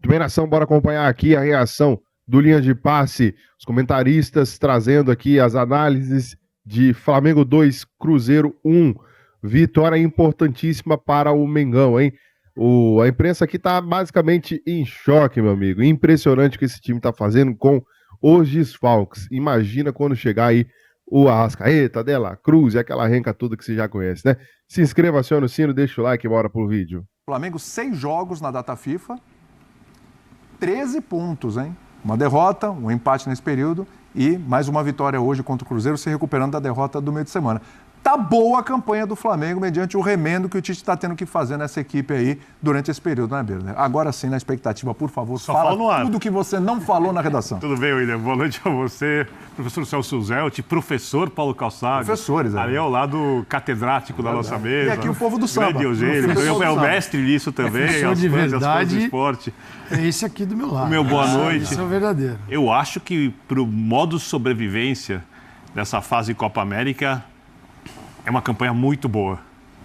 Bem, nação, bora acompanhar aqui a reação do Linha de Passe, os comentaristas trazendo aqui as análises de Flamengo 2, Cruzeiro 1. Vitória importantíssima para o Mengão, hein? A imprensa aqui tá basicamente em choque, meu amigo. Impressionante o que esse time tá fazendo com os desfalques. Imagina quando chegar aí o Arrascaeta, De La Cruz e aquela renca toda que você já conhece, né? Se inscreva, aciona o sino, deixa o like e bora pro vídeo. Flamengo, 6 jogos na data FIFA, 13 pontos, hein? Uma derrota, um empate nesse período e mais uma vitória hoje contra o Cruzeiro, se recuperando da derrota do meio de semana. Tá boa a campanha do Flamengo, mediante o remendo que o Tite está tendo que fazer nessa equipe aí durante esse período, né, Birner? Agora sim, na expectativa, por favor, fala tudo que você não falou na redação. Tudo bem, William? Boa noite a você, professor Celso Zelt, professor Paulo Calçado. Professores, né? Ali ao lado catedrático da nossa mesa. E aqui o povo do samba. Grande Eugênio, é o mestre nisso também. Professor de verdade, do esporte. É esse aqui do meu lado. Meu boa noite. Esse é o verdadeiro. Eu acho que pro modo sobrevivência dessa fase Copa América, é uma campanha muito boa.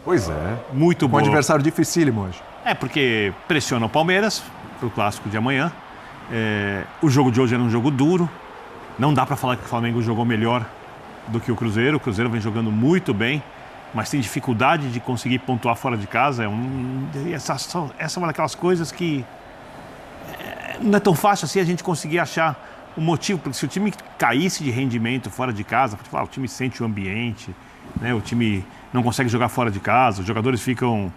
Pois é. Muito boa. Um adversário dificílimo hoje. É, porque pressiona o Palmeiras pro clássico de amanhã. O jogo de hoje era um jogo duro. Não dá para falar que o Flamengo jogou melhor do que o Cruzeiro. O Cruzeiro vem jogando muito bem, mas tem dificuldade de conseguir pontuar fora de casa. Essa é uma daquelas coisas que não é tão fácil assim a gente conseguir achar o motivo. Porque se o time caísse de rendimento fora de casa, o time sente o ambiente, né? O time não consegue jogar fora de casa, os jogadores ficam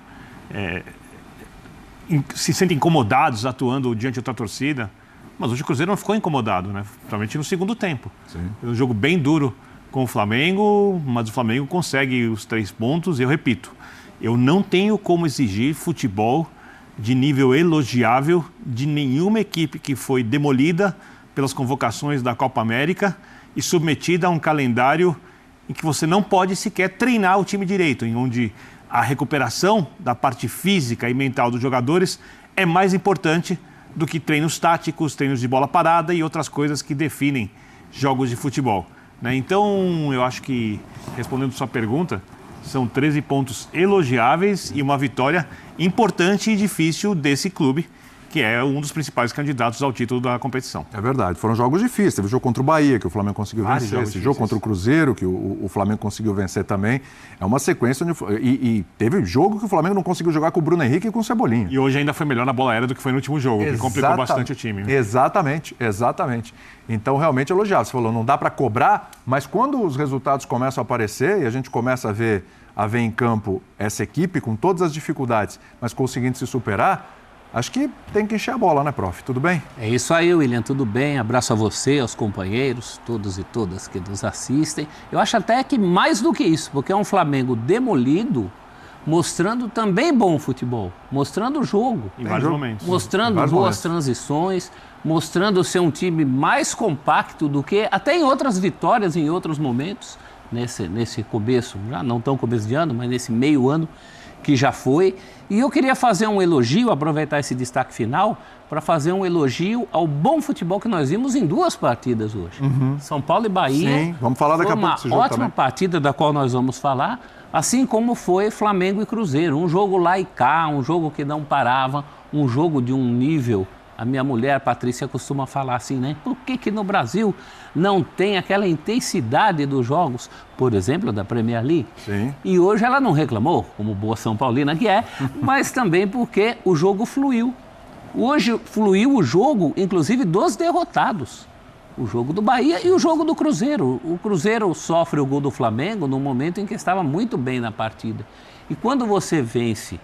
se sentem incomodados atuando diante de outra torcida. Mas hoje o Cruzeiro não ficou incomodado, né? Principalmente no segundo tempo. Sim. É um jogo bem duro com o Flamengo, mas o Flamengo consegue os 3 pontos. E eu repito, eu não tenho como exigir futebol de nível elogiável de nenhuma equipe que foi demolida pelas convocações da Copa América e submetida a um calendário em que você não pode sequer treinar o time direito, em onde a recuperação da parte física e mental dos jogadores é mais importante do que treinos táticos, treinos de bola parada e outras coisas que definem jogos de futebol, né? Então, eu acho que, respondendo sua pergunta, são 13 pontos elogiáveis e uma vitória importante e difícil desse clube, que é um dos principais candidatos ao título da competição. É verdade, foram jogos difíceis. Teve o jogo contra o Bahia, que o Flamengo conseguiu vencer. Esse jogo contra o Cruzeiro, que o Flamengo conseguiu vencer também. É uma sequência e teve jogo que o Flamengo não conseguiu jogar com o Bruno Henrique e com o Cebolinha. E hoje ainda foi melhor na bola aérea do que foi no último jogo, que complicou bastante o time. Exatamente. Então, realmente elogiável. Você falou, não dá para cobrar, mas quando os resultados começam a aparecer e a gente começa a ver em campo essa equipe com todas as dificuldades, mas conseguindo se superar, acho que tem que encher a bola, né, prof? Tudo bem? É isso aí, William, tudo bem? Abraço a você, aos companheiros, todos e todas que nos assistem. Eu acho até que mais do que isso, porque é um Flamengo demolido, mostrando também bom futebol, mostrando o jogo. Em vários momentos. Mostrando boas transições, mostrando ser um time mais compacto do que até em outras vitórias, em outros momentos, nesse começo, já não tão começo de ano, mas nesse meio ano que já foi. E eu queria fazer um elogio, aproveitar esse destaque final, para fazer um elogio ao bom futebol que nós vimos em 2 partidas hoje. São Paulo e Bahia. Sim, vamos falar daqui a pouco desse jogo uma ótima também. partida da qual nós vamos falar, assim como foi Flamengo e Cruzeiro. Um jogo lá e cá, um jogo que não parava, um jogo de um nível... A minha mulher, Patrícia, costuma falar assim, né? Por que no Brasil não tem aquela intensidade dos jogos, por exemplo, da Premier League? Sim. E hoje ela não reclamou, como boa São Paulina que é, mas também porque o jogo fluiu. Hoje fluiu o jogo, inclusive, dos derrotados. O jogo do Bahia e o jogo do Cruzeiro. O Cruzeiro sofre o gol do Flamengo no momento em que estava muito bem na partida. E quando você vence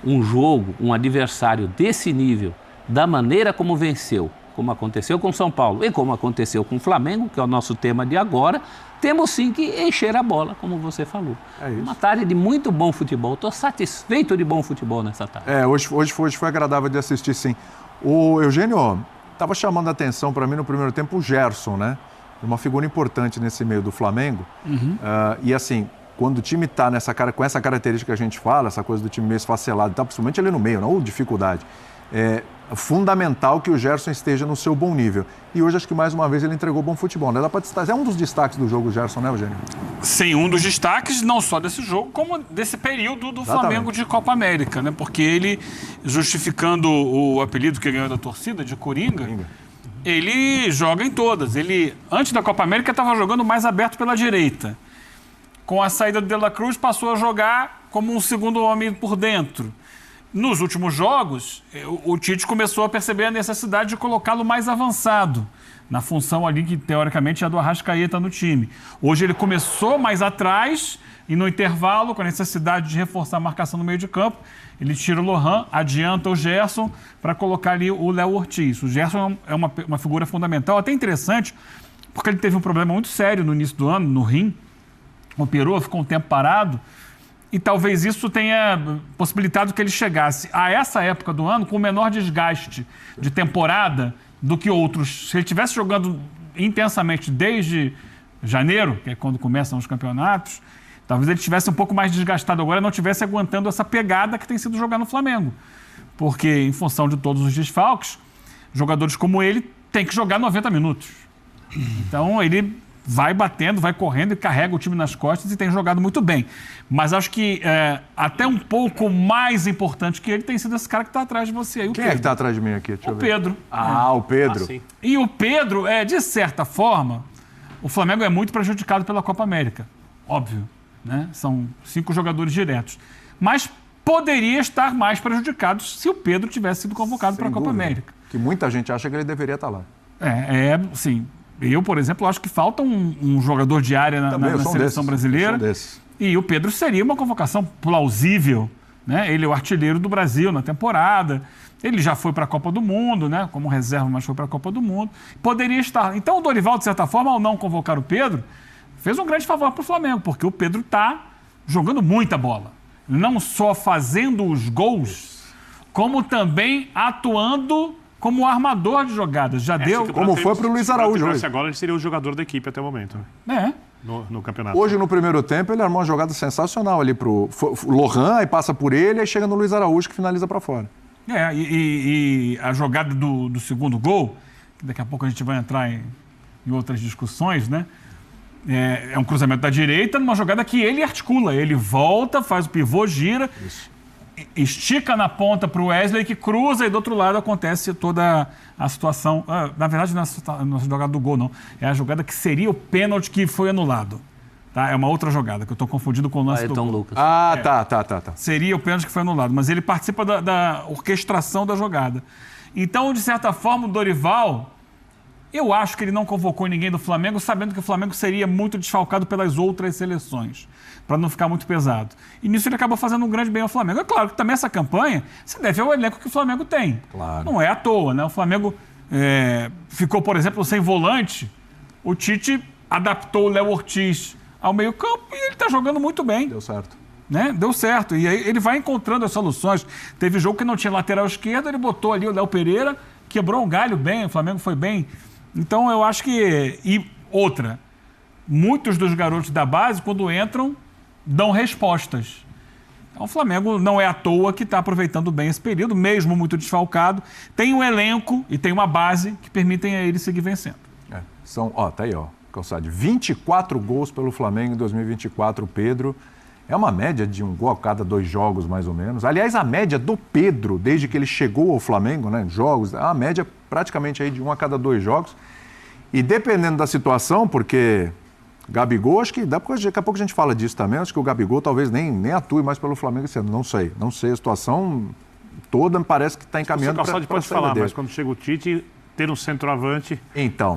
um jogo, um adversário desse nível, da maneira como venceu, como aconteceu com São Paulo e como aconteceu com o Flamengo, que é o nosso tema de agora, temos sim que encher a bola, como você falou. É isso. Uma tarde de muito bom futebol. Estou satisfeito de bom futebol nessa tarde. Hoje foi agradável de assistir, sim. O Eugênio estava chamando a atenção para mim no primeiro tempo o Gerson, né? Uma figura importante nesse meio do Flamengo. E assim, quando o time está com essa característica que a gente fala, essa coisa do time meio esfacelado, tá, principalmente ali no meio, não dificuldade. fundamental que o Gerson esteja no seu bom nível. E hoje, acho que mais uma vez ele entregou bom futebol, né? Dá pra destacar. É um dos destaques do jogo, o Gerson, né, Eugênio? Sim, um dos destaques, não só desse jogo, como desse período do Flamengo de Copa América, né? Porque ele, justificando o apelido que ganhou da torcida, de Coringa, ele joga em todas. Ele, antes da Copa América, estava jogando mais aberto pela direita. Com a saída do De La Cruz, passou a jogar como um segundo homem por dentro. Nos últimos jogos, o Tite começou a perceber a necessidade de colocá-lo mais avançado, na função ali que, teoricamente, é a do Arrascaeta no time. Hoje ele começou mais atrás e, no intervalo, com a necessidade de reforçar a marcação no meio de campo, ele tira o Lohan, adianta o Gerson para colocar ali o Léo Ortiz. O Gerson é uma figura fundamental, até interessante, porque ele teve um problema muito sério no início do ano, no rim, operou, ficou um tempo parado, e talvez isso tenha possibilitado que ele chegasse a essa época do ano com menor desgaste de temporada do que outros. Se ele estivesse jogando intensamente desde janeiro, que é quando começam os campeonatos, talvez ele estivesse um pouco mais desgastado agora e não estivesse aguentando essa pegada que tem sido jogar no Flamengo. Porque, em função de todos os desfalques, jogadores como ele têm que jogar 90 minutos. Então, ele vai batendo, vai correndo e carrega o time nas costas e tem jogado muito bem. Mas acho que até um pouco mais importante que ele tem sido esse cara que está atrás de você aí, o Quem Pedro. é que está atrás de mim aqui? Deixa eu O ver. Pedro. O Pedro. sim. E o Pedro, de certa forma, o Flamengo é muito prejudicado pela Copa América. Óbvio, né? São 5 jogadores diretos. Mas poderia estar mais prejudicado se o Pedro tivesse sido convocado para a Copa América. Que muita gente acha que ele deveria estar lá. Sim. Eu, por exemplo, acho que falta um jogador de área na seleção brasileira. E o Pedro seria uma convocação plausível, né? Ele é o artilheiro do Brasil na temporada. Ele já foi para a Copa do Mundo, né? Como reserva, mas foi para a Copa do Mundo. Poderia estar. Então, o Dorival, de certa forma, ao não convocar o Pedro, fez um grande favor para o Flamengo, porque o Pedro está jogando muita bola. Não só fazendo os gols, como também atuando como armador de jogadas. Já deu. Como foi pro Luiz Araújo hoje. Agora ele seria o jogador da equipe até o momento, né? No campeonato. Hoje, no primeiro tempo, ele armou uma jogada sensacional ali pro Lohan, aí passa por ele, aí chega no Luiz Araújo, que finaliza para fora. E a jogada do segundo gol, que daqui a pouco a gente vai entrar em outras discussões, né? É um cruzamento da direita, numa jogada que ele articula. Ele volta, faz o pivô, gira, estica na ponta para o Wesley, que cruza, e do outro lado acontece toda a situação. Na verdade, não é a jogada do gol, não. É a jogada que seria o pênalti que foi anulado. Tá? É uma outra jogada, que eu estou confundindo com o lance do gol. Lucas. Tá. Seria o pênalti que foi anulado, mas ele participa da orquestração da jogada. Então, de certa forma, o Dorival, eu acho que ele não convocou ninguém do Flamengo, sabendo que o Flamengo seria muito desfalcado pelas outras seleções, para não ficar muito pesado. E nisso ele acabou fazendo um grande bem ao Flamengo. É claro que também essa campanha se deve ao elenco que o Flamengo tem. Claro. Não é à toa, né? O Flamengo ficou, por exemplo, sem volante. O Tite adaptou o Léo Ortiz ao meio-campo e ele está jogando muito bem. Deu certo. Né? Deu certo. E aí ele vai encontrando as soluções. Teve jogo que não tinha lateral esquerdo, ele botou ali o Léo Pereira, quebrou um galho bem, o Flamengo foi bem. Então eu acho que... E outra, muitos dos garotos da base, quando entram, dão respostas. Então o Flamengo não é à toa que está aproveitando bem esse período, mesmo muito desfalcado. Tem um elenco e tem uma base que permitem a ele seguir vencendo. Tá aí, Calçade. 24 gols pelo Flamengo em 2024, o Pedro. É uma média de um gol a cada 2 jogos, mais ou menos. Aliás, a média do Pedro, desde que ele chegou ao Flamengo, né, jogos, é uma média praticamente aí de 1 a cada 2 jogos. E dependendo da situação, porque Gabigol, acho que daqui a pouco a gente fala disso também, acho que o Gabigol talvez nem atue mais pelo Flamengo esse ano, não sei. A situação toda me parece que está encaminhando para a saída pode falar, mas quando chega o Tite, ter um centroavante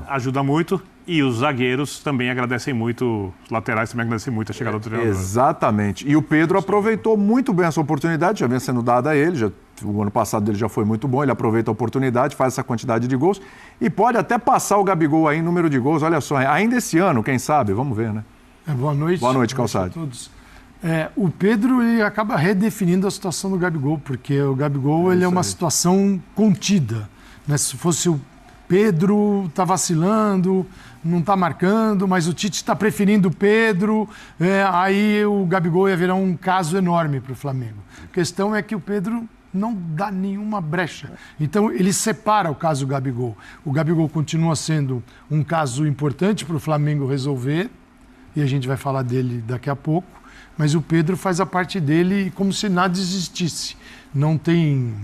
ajuda muito. E os zagueiros também agradecem muito, os laterais também agradecem muito a chegada do treinador. Exatamente. E o Pedro aproveitou muito bem essa oportunidade, já vinha sendo dada a ele, o ano passado dele já foi muito bom, ele aproveita a oportunidade, faz essa quantidade de gols e pode até passar o Gabigol aí em número de gols, olha só, ainda esse ano, quem sabe, vamos ver, né? Boa noite. Boa noite, Calçade. Boa noite a todos. O Pedro ele acaba redefinindo a situação do Gabigol, porque o Gabigol ele é uma situação contida, né? Se fosse o Pedro está vacilando, não está marcando, mas o Tite está preferindo o Pedro, aí o Gabigol ia virar um caso enorme para o Flamengo. A questão é que o Pedro não dá nenhuma brecha. Então, ele separa o caso Gabigol. O Gabigol continua sendo um caso importante para o Flamengo resolver, e a gente vai falar dele daqui a pouco, mas o Pedro faz a parte dele como se nada existisse. Não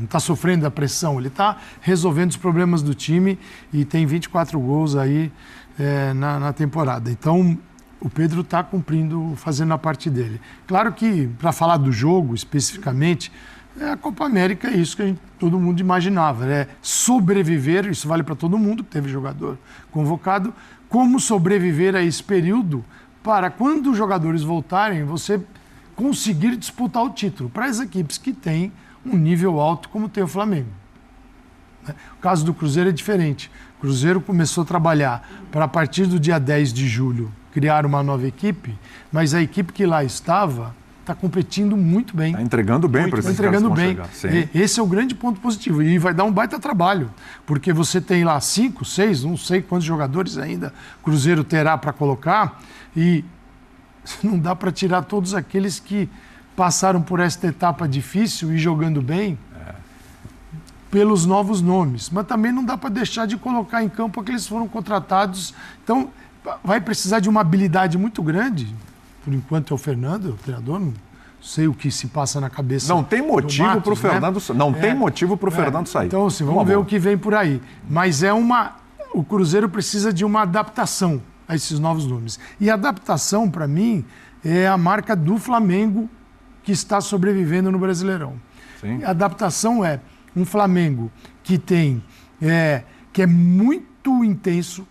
está sofrendo a pressão, ele está resolvendo os problemas do time e tem 24 gols aí na temporada. Então, o Pedro está fazendo a parte dele. Claro que, para falar do jogo especificamente, a Copa América é isso que todo mundo imaginava, né? Sobreviver, isso vale para todo mundo que teve jogador convocado, como sobreviver a esse período para, quando os jogadores voltarem, você conseguir disputar o título para as equipes que têm um nível alto como tem o Flamengo. O caso do Cruzeiro é diferente. O Cruzeiro começou a trabalhar para, a partir do dia 10 de julho, criar uma nova equipe, mas a equipe que lá estava está competindo muito bem. Está entregando bem para esses caras que vão chegar. Esse é o grande ponto positivo. E vai dar um baita trabalho, porque você tem lá 5, 6, não sei quantos jogadores ainda o Cruzeiro terá para colocar, e não dá para tirar todos aqueles que passaram por esta etapa difícil e jogando bem pelos novos nomes. Mas também não dá para deixar de colocar em campo aqueles que foram contratados. Então, vai precisar de uma habilidade muito grande. Por enquanto é o Fernando, o treinador, não sei o que se passa na cabeça. Não tem motivo para o Fernando, tem motivo para o Fernando sair. Então, assim, vamos ver o que vem por aí. Mas o Cruzeiro precisa de uma adaptação a esses novos nomes. E a adaptação, para mim, é a marca do Flamengo que está sobrevivendo no Brasileirão. Sim. A adaptação é um Flamengo que que é muito intenso,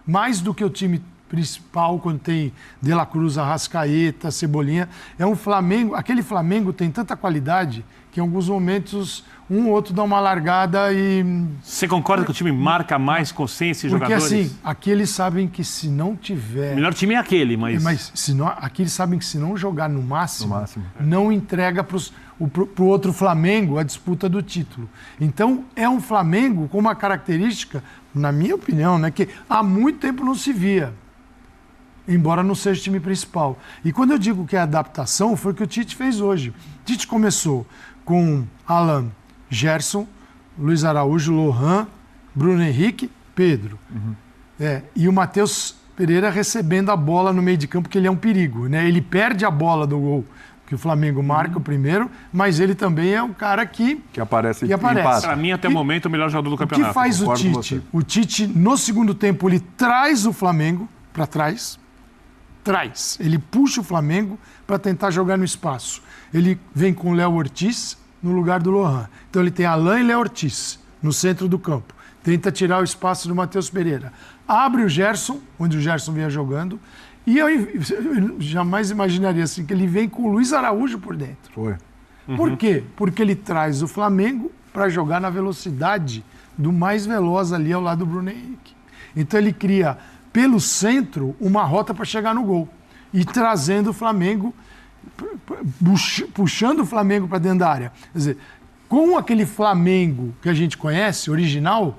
mais do que o time principal, quando tem De La Cruz, Arrascaeta, Cebolinha. É um Flamengo, aquele Flamengo tem tanta qualidade que em alguns momentos um ou outro dá uma largada e... Você concorda que o time marca mais com esses jogadores? Porque assim, aqui eles sabem que se não tiver... O melhor time é aquele, mas... aqui eles sabem que se não jogar no máximo não entrega para o outro Flamengo a disputa do título. Então, é um Flamengo com uma característica, na minha opinião, né, que há muito tempo não se via, embora não seja o time principal. E quando eu digo que é adaptação, foi o que o Tite fez hoje. O Tite começou com Alan, Gerson, Luiz Araújo, Lohan, Bruno Henrique, Pedro. E o Matheus Pereira recebendo a bola no meio de campo, porque ele é um perigo, né? Ele perde a bola do gol, que o Flamengo marca o primeiro, mas ele também é um cara que aparece. Para mim, até o momento, o melhor jogador do campeonato. O que faz o Tite? O Tite, no segundo tempo, ele traz o Flamengo para trás. Ele puxa o Flamengo para tentar jogar no espaço. Ele vem com o Léo Ortiz no lugar do Lohan. Então ele tem Alan e Léo Ortiz no centro do campo. Tenta tirar o espaço do Matheus Pereira. Abre o Gerson, onde o Gerson vinha jogando. E eu jamais imaginaria assim, que ele vem com o Luiz Araújo por dentro. Foi. Por quê? Porque ele traz o Flamengo para jogar na velocidade do mais veloz ali ao lado do Bruno Henrique. Então ele cria, pelo centro, uma rota para chegar no gol. E trazendo o Flamengo, puxando o Flamengo para dentro da área. Quer dizer, com aquele Flamengo que a gente conhece, original,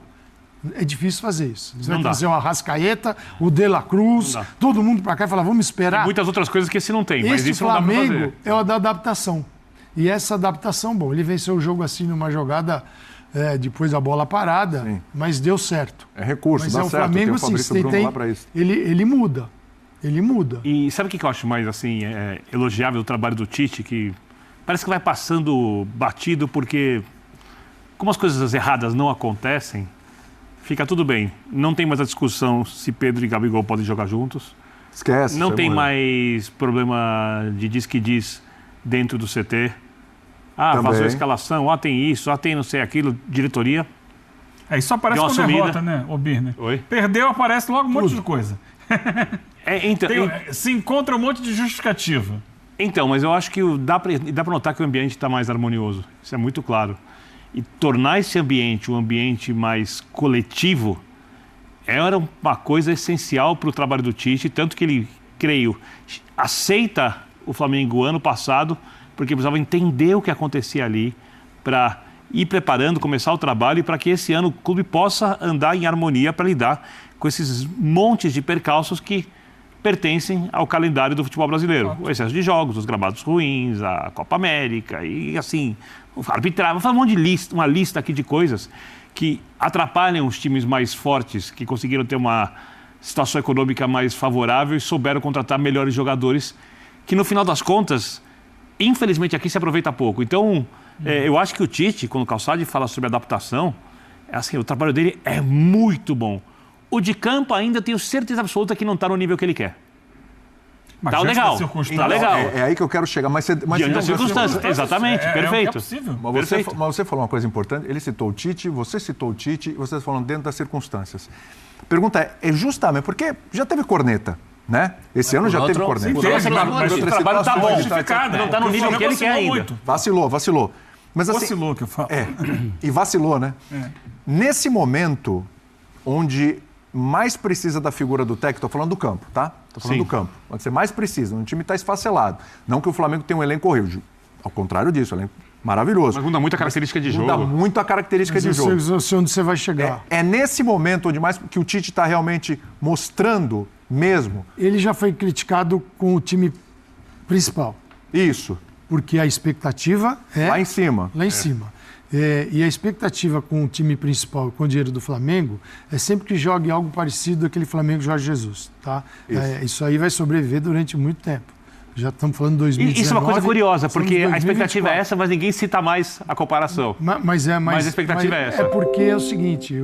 é difícil fazer isso. Você vai trazer o Arrascaeta, o De La Cruz, todo mundo para cá e falar, vamos esperar. Tem muitas outras coisas que esse não tem, mas isso Flamengo não dá para fazer. É o da adaptação. E essa adaptação, bom, ele venceu o jogo assim numa jogada, depois da bola parada, mas deu certo. É recurso, mas dá o certo. Flamengo, tem o Fabrício Bruno lá para isso. Ele muda. Ele muda. E sabe o que eu acho mais assim, elogiável do trabalho do Tite? Que parece que vai passando batido, porque como as coisas erradas não acontecem, fica tudo bem. Não tem mais a discussão se Pedro e Gabigol podem jogar juntos. Esquece. Não tem mais problema de diz que diz dentro do CT. Vazou a escalação, tem isso, tem não sei aquilo, diretoria. Isso aparece com derrota, né, o Birner? Oi? Perdeu, aparece logo um monte de coisa. Então, se encontra um monte de justificativa. Então, mas eu acho que dá para notar que o ambiente está mais harmonioso. Isso é muito claro. E tornar esse ambiente um ambiente mais coletivo era uma coisa essencial para o trabalho do Tite, tanto que ele, creio, aceita o Flamengo ano passado, porque precisava entender o que acontecia ali para ir preparando, começar o trabalho e para que esse ano o clube possa andar em harmonia para lidar com esses montes de percalços que pertencem ao calendário do futebol brasileiro. O excesso de jogos, os gramados ruins, a Copa América e assim, arbitrar, vou fazer uma lista aqui de coisas que atrapalham os times mais fortes, que conseguiram ter uma situação econômica mais favorável e souberam contratar melhores jogadores, que no final das contas, infelizmente aqui se aproveita pouco. Então, eu acho que o Tite, quando o Calçade fala sobre adaptação, assim, o trabalho dele é muito bom. O de campo ainda tenho certeza absoluta que não está no nível que ele quer. Mas tá legal, tá legal. É aí que eu quero chegar. Mas diante das circunstâncias, exatamente, perfeito. É possível. Mas você falou uma coisa importante, ele citou o Tite, você citou o Tite, vocês falam dentro das circunstâncias. A pergunta é justamente, porque já teve corneta, né? Esse ano já teve corneta. Sim, mas o trabalho está bom, não está no nível que ele quer ainda. Muito. Vacilou. Mas, assim, vacilou, que eu falo. E vacilou, né? Nesse momento onde mais precisa da figura do técnico, estou falando do campo, tá? Estou falando do campo. Onde você mais precisa, onde o time está esfacelado. Não que o Flamengo tenha um elenco horrível. Ao contrário disso, um elenco maravilhoso. Mas muda muito a característica de jogo. Muda muito a característica de jogo. Eu sei onde você vai chegar. É nesse momento onde mais que o Tite está realmente mostrando mesmo. Ele já foi criticado com o time principal. Isso. Porque a expectativa é... Lá em cima. Lá em cima. E a expectativa com o time principal, com o dinheiro do Flamengo, é sempre que jogue algo parecido àquele Flamengo Jorge Jesus. Tá? Isso aí vai sobreviver durante muito tempo. Já estamos falando de 2019. Isso é uma coisa curiosa, porque a expectativa é essa, mas ninguém cita mais a comparação. Mas a expectativa é essa. É porque é o seguinte,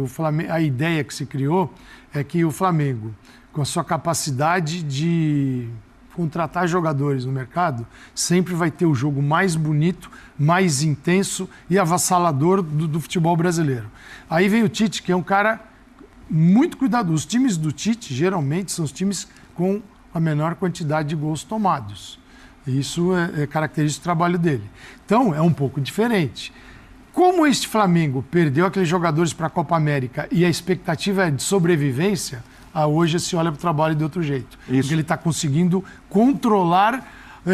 a ideia que se criou é que o Flamengo, com a sua capacidade de contratar jogadores no mercado, sempre vai ter o jogo mais bonito, mais intenso e avassalador do futebol brasileiro. Aí vem o Tite, que é um cara muito cuidadoso. Os times do Tite, geralmente, são os times com a menor quantidade de gols tomados. Isso é característica do trabalho dele. Então, é um pouco diferente. Como este Flamengo perdeu aqueles jogadores para a Copa América e a expectativa é de sobrevivência, hoje se olha para o trabalho de outro jeito. Isso. Porque ele está conseguindo controlar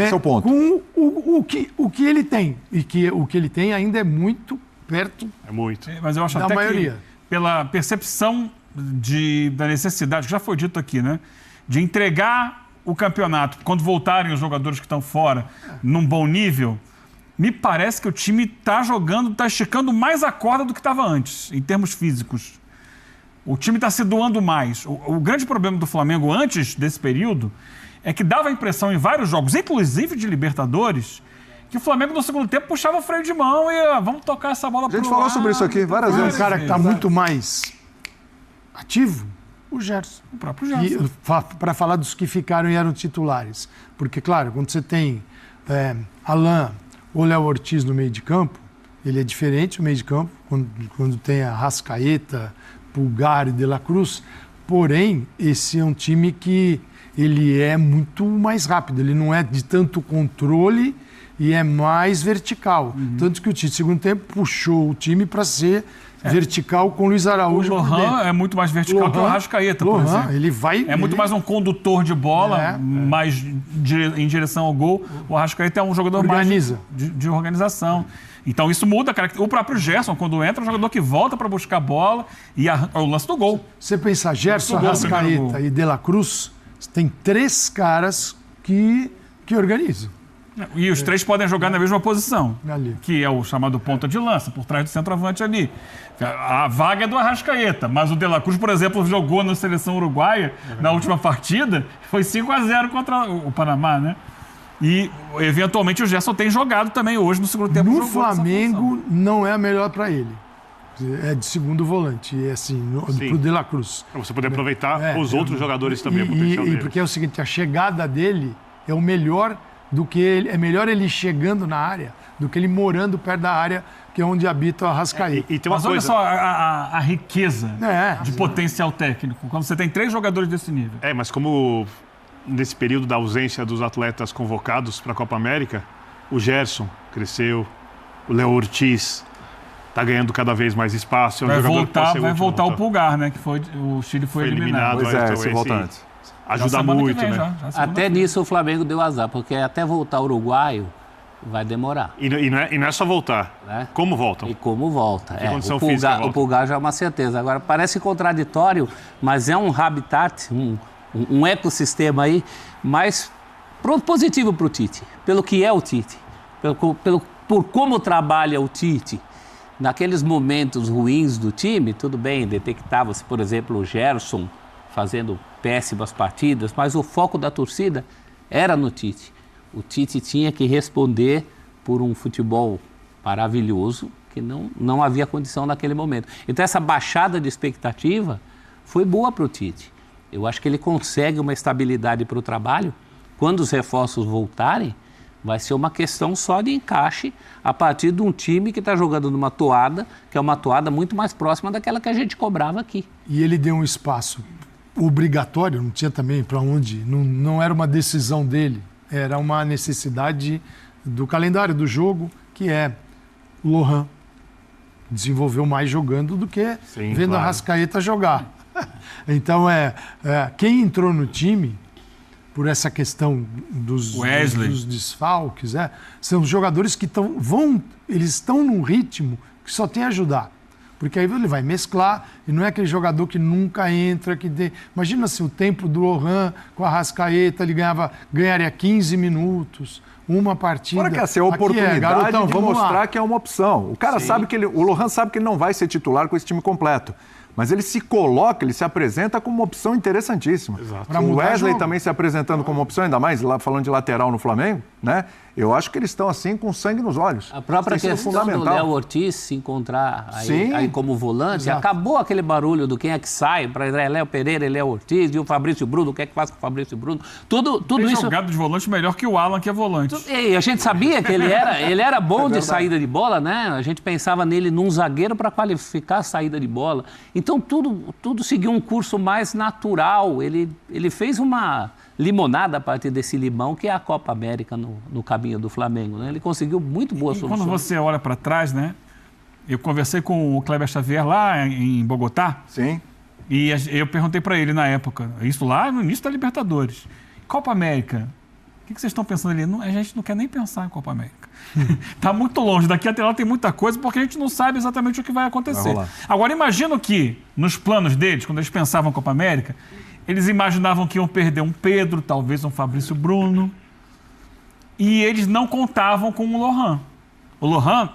Seu ponto. com o que ele tem. E que o que ele tem ainda é muito perto É muito. Mas eu acho da até maioria. que, pela percepção da necessidade, que já foi dito aqui, né? De entregar o campeonato, quando voltarem os jogadores que estão fora, num bom nível, me parece que o time está jogando, está esticando mais a corda do que estava antes, em termos físicos. O time está se doando mais. O grande problema do Flamengo antes desse período é que dava a impressão em vários jogos, inclusive de Libertadores, que o Flamengo no segundo tempo puxava o freio de mão e vamos tocar essa bola pro ar. A gente falou sobre isso aqui várias vezes. Um cara que está muito mais ativo, o Gerson. O próprio Gerson. Para falar dos que ficaram e eram titulares. Porque, claro, quando você tem Alain ou Léo Ortiz no meio de campo, ele é diferente o meio de campo, quando tem a Arrascaeta, Pulgar e De La Cruz. Porém, esse é um time que ele é muito mais rápido. Ele não é de tanto controle e é mais vertical. Tanto que o Tite, no segundo tempo, puxou o time para ser vertical com o Luiz Araújo. O Lohan é muito mais vertical que o Arrascaeta, por exemplo. Ele vai... muito mais um condutor de bola, mais em direção ao gol. O Arrascaeta é um jogador mais de organização. Então isso muda a característica. O próprio Gerson, quando entra, é um jogador que volta para buscar a bola e o lance do gol. Você pensar Gerson, Arrascaeta e De La Cruz, tem 3 caras que organizam. E os 3 podem jogar na mesma posição, Ali. que é o chamado ponta de lança, por trás do centroavante ali. A vaga é do Arrascaeta, mas o De La Cruz, por exemplo, jogou na seleção uruguaia na última partida, foi 5-0 contra o Panamá, né? E, eventualmente, o Gerson tem jogado também hoje no segundo tempo. No Flamengo, não é a melhor para ele. É de segundo volante, é assim, pro De La Cruz. Para você poder aproveitar os outros jogadores também, o potencial dele. Porque é o seguinte, a chegada dele é o melhor do que ele... É melhor ele chegando na área do que ele morando perto da área, que é onde habita o Arrascaeta. E tem uma Mas coisa... olha só a riqueza de potencial técnico, quando você tem 3 jogadores desse nível. Mas como nesse período da ausência dos atletas convocados para a Copa América, o Gerson cresceu, o Léo Ortiz está ganhando cada vez mais espaço. Vai voltar o Pulgar, né? Que o Chile foi eliminado. Pois esse volta antes. Ajuda muito, né? Até nisso o Flamengo deu azar, porque até voltar o uruguaio vai demorar. E não é só voltar. Né? Como voltam? E como volta. Condição física volta. O Pulgar já é uma certeza. Agora, parece contraditório, mas é um habitat, um ecossistema aí mais positivo para o Tite. Pelo que é o Tite. por como trabalha o Tite, naqueles momentos ruins do time, tudo bem, detectava-se, por exemplo, o Gerson fazendo péssimas partidas, mas o foco da torcida era no Tite. O Tite tinha que responder por um futebol maravilhoso que não havia condição naquele momento. Então essa baixada de expectativa foi boa para o Tite. Eu acho que ele consegue uma estabilidade para o trabalho. Quando os reforços voltarem, vai ser uma questão só de encaixe a partir de um time que está jogando numa toada, que é uma toada muito mais próxima daquela que a gente cobrava aqui. E ele deu um espaço obrigatório, não tinha também para onde, não era uma decisão dele, era uma necessidade do calendário do jogo, que é o Lohan desenvolveu mais jogando do que vendo a Arrascaeta jogar. Então, quem entrou no time, por essa questão dos desfalques, são jogadores que eles estão num ritmo que só tem a ajudar. Porque aí ele vai mesclar, e não é aquele jogador que nunca entra, Imagina assim, o tempo do Lohan com a Arrascaeta, ele ganharia 15 minutos, uma partida. Agora que essa é a oportunidade garotão, de vamos mostrar lá. Que é uma opção. O cara sabe que o Lohan sabe que ele não vai ser titular com esse time completo. Mas ele se coloca, ele se apresenta como uma opção interessantíssima. O Wesley também se apresentando como uma opção, ainda mais lá falando de lateral no Flamengo, né? Eu acho que eles estão assim com sangue nos olhos. A própria questão do Léo Ortiz se encontrar aí como volante, acabou aquele barulho do quem é que sai, para Léo Pereira e Léo Ortiz, e o Fabrício Bruno, o que é que faz com o Fabrício Bruno. Tudo isso. Jogado de volante melhor que o Alan, que é volante. E a gente sabia que ele era bom de saída de bola, né? A gente pensava nele num zagueiro para qualificar a saída de bola. Então tudo seguiu um curso mais natural. Ele fez uma limonada a partir desse limão, que é a Copa América no caminho do Flamengo, né? Ele conseguiu muito boas soluções. Quando você olha para trás, né? Eu conversei com o Kleber Xavier lá em Bogotá. Sim. E eu perguntei para ele na época, isso lá no início da Libertadores. Copa América, o que vocês estão pensando ali? A gente não quer nem pensar em Copa América. Está muito longe, daqui até lá tem muita coisa, porque a gente não sabe exatamente o que vai acontecer. Agora, imagino que, nos planos deles, quando eles pensavam em Copa América, eles imaginavam que iam perder um Pedro, talvez um Fabrício Bruno, e eles não contavam com o Lohan. O Lohan,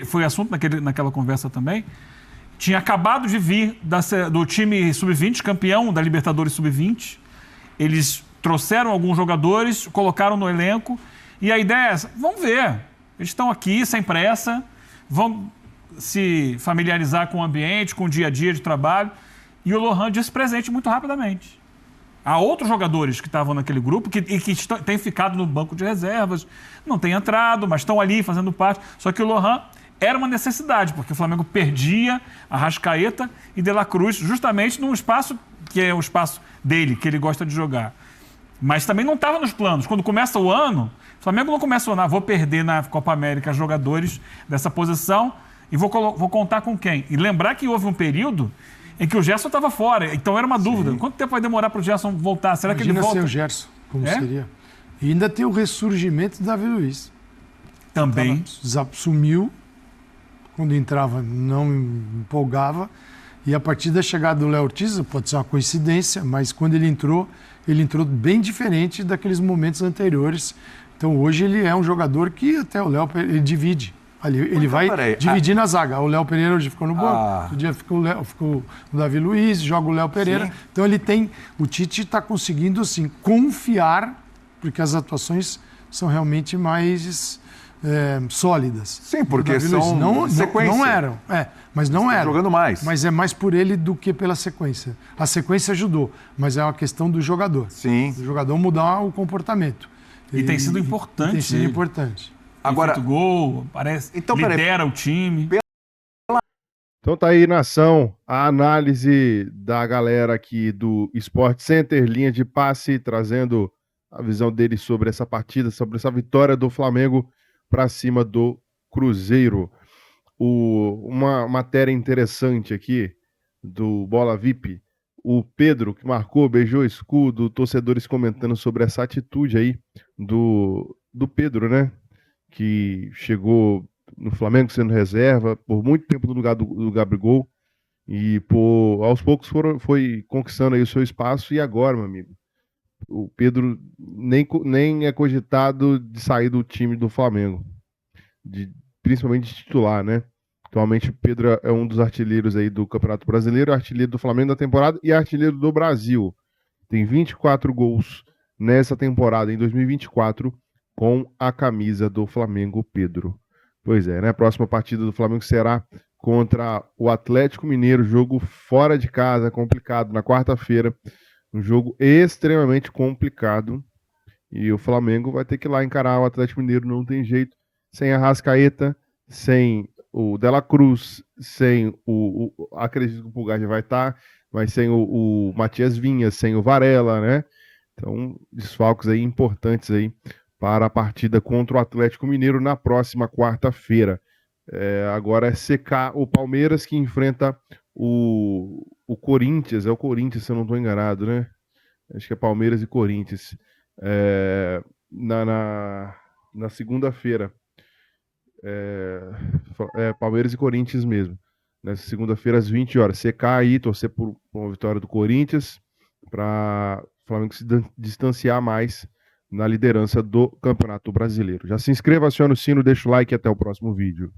foi assunto naquela conversa também, tinha acabado de vir do time Sub-20, campeão da Libertadores Sub-20. Eles trouxeram alguns jogadores, colocaram no elenco, e a ideia é essa, vamos ver, eles estão aqui sem pressa, vão se familiarizar com o ambiente, com o dia a dia de trabalho, e o Lohan disse presente muito rapidamente. Há outros jogadores que estavam naquele grupo que têm ficado no banco de reservas, não têm entrado, mas estão ali fazendo parte. Só que o Lohan era uma necessidade, porque o Flamengo perdia Arrascaeta e De La Cruz justamente num espaço que é o espaço dele, que ele gosta de jogar. Mas também não estava nos planos. Quando começa o ano, o Flamengo não começa o ano, vou perder na Copa América jogadores dessa posição e vou contar com quem? E lembrar que houve um período em que o Gerson estava fora. Então era uma dúvida. Quanto tempo vai demorar para o Gerson voltar? Será que ele volta? Sem o Gerson, como seria? E ainda tem o ressurgimento do Davi Luiz. Também. Sumiu. Quando entrava, não empolgava. E a partir da chegada do Léo Ortiz, pode ser uma coincidência, mas quando ele entrou bem diferente daqueles momentos anteriores. Então hoje ele é um jogador que até o Léo ele divide. Ele vai dividir na zaga. O Léo Pereira hoje ficou no banco, outro dia ficou o Davi Luiz, joga o Léo Pereira. Sim. Então o Tite está conseguindo assim, confiar, porque as atuações são realmente mais sólidas. Sim, porque são sequência. Não eram, mas não eram. Jogando mais. Mas é mais por ele do que pela sequência. A sequência ajudou, mas é uma questão do jogador. Sim. Do jogador mudar o comportamento. E tem sido importante. Tem sido importante. Agora, feito gol, lidera o time. Então tá aí, nação, a análise da galera aqui do Sport Center, linha de passe, trazendo a visão deles sobre essa partida, sobre essa vitória do Flamengo para cima do Cruzeiro. Uma matéria interessante aqui do Bola VIP, o Pedro, que marcou, beijou o escudo, torcedores comentando sobre essa atitude aí do Pedro, né? Que chegou no Flamengo sendo reserva, por muito tempo no lugar do Gabigol, e aos poucos foi conquistando aí o seu espaço, e agora, meu amigo, o Pedro nem é cogitado de sair do time do Flamengo. principalmente de titular, né? Atualmente o Pedro é um dos artilheiros aí do Campeonato Brasileiro, artilheiro do Flamengo da temporada e artilheiro do Brasil. Tem 24 gols nessa temporada, em 2024, com a camisa do Flamengo, Pedro. Pois é, né? A próxima partida do Flamengo será contra o Atlético Mineiro, jogo fora de casa, complicado, na quarta-feira. Um jogo extremamente complicado. E o Flamengo vai ter que ir lá encarar o Atlético Mineiro, não tem jeito. Sem a Arrascaeta, sem o Dela Cruz, sem acredito que o Pulgar já vai estar, mas sem o Matias Vinha, sem o Varela, né? Então, desfalques aí importantes aí para a partida contra o Atlético Mineiro na próxima quarta-feira. Agora é secar o Palmeiras que enfrenta o Corinthians. É o Corinthians, se eu não estou enganado, né? Acho que é Palmeiras e Corinthians. Na segunda-feira. Palmeiras e Corinthians mesmo. Nessa segunda-feira, às 20 horas. Secar aí, torcer por uma vitória do Corinthians, para o Flamengo se distanciar mais na liderança do Campeonato Brasileiro. Já se inscreva, acione o sino, deixa o like e até o próximo vídeo.